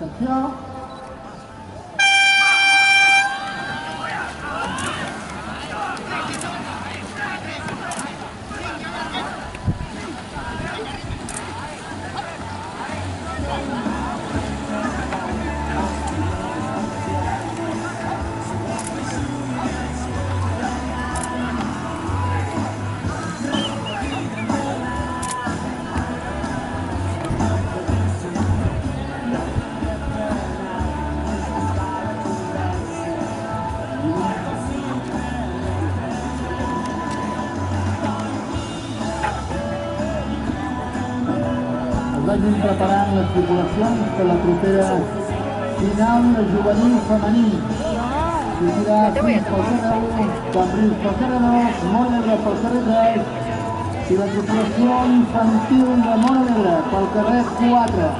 Atenció. Vagin preparant les tripulacions per la propera final de juvenil femení. Sortirà fins pel carrer 1, Cambrils pel carrer 2, Móra pel carrer 3 i la tripulació infantil de Móra pel carrer 4.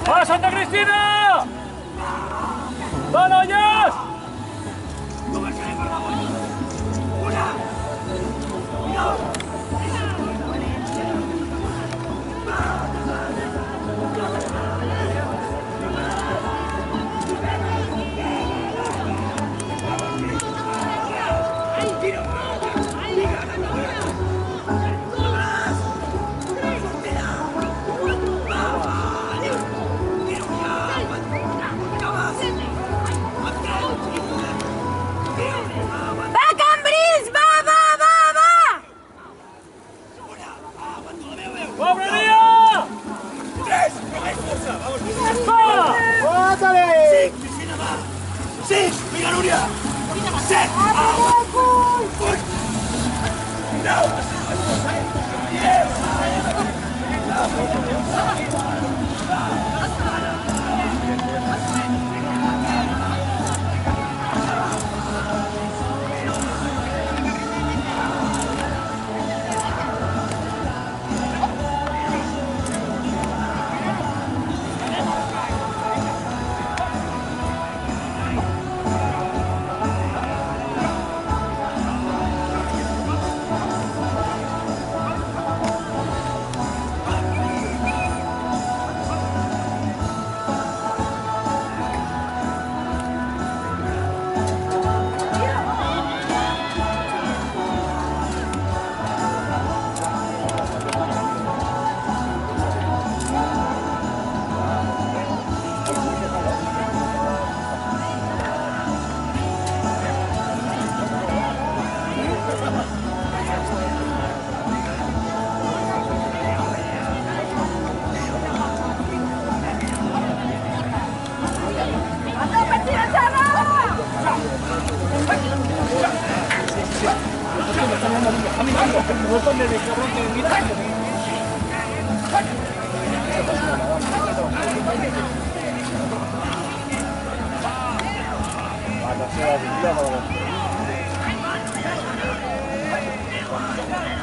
¡Hola, Santa Cristina! ¡Baloyes!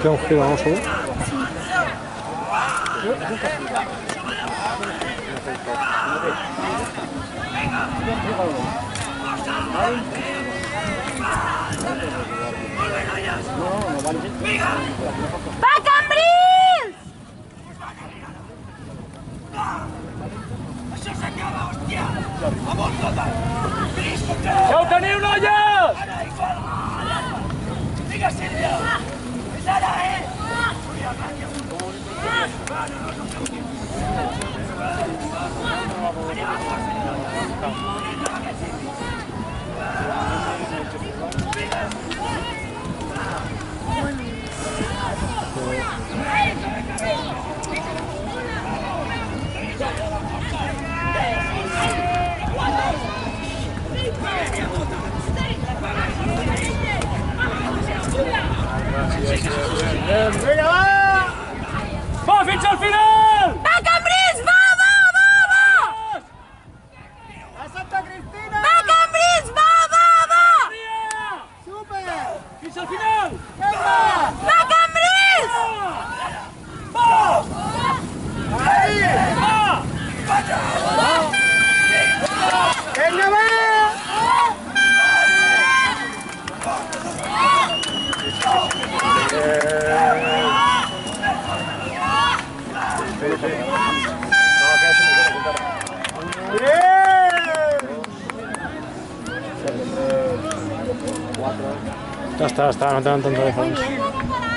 ¿Qué agujero vamos a ver? ¡Va, Cambrils! Això s'acaba, hòstia! Vamos, totes! Ja ho teniu, noies! Ara, igual! Vinga, Sílvia! És ara, Vinga, va! Va, fins al final! Va, Cambrils! Va! A Santa Cristina! Va, Cambrils! Va! Super! Fins al final! Va, Cambrils! Va! Ahí! Va! Vinga, va! Está, no te dan tanta diferencia. Muy bien.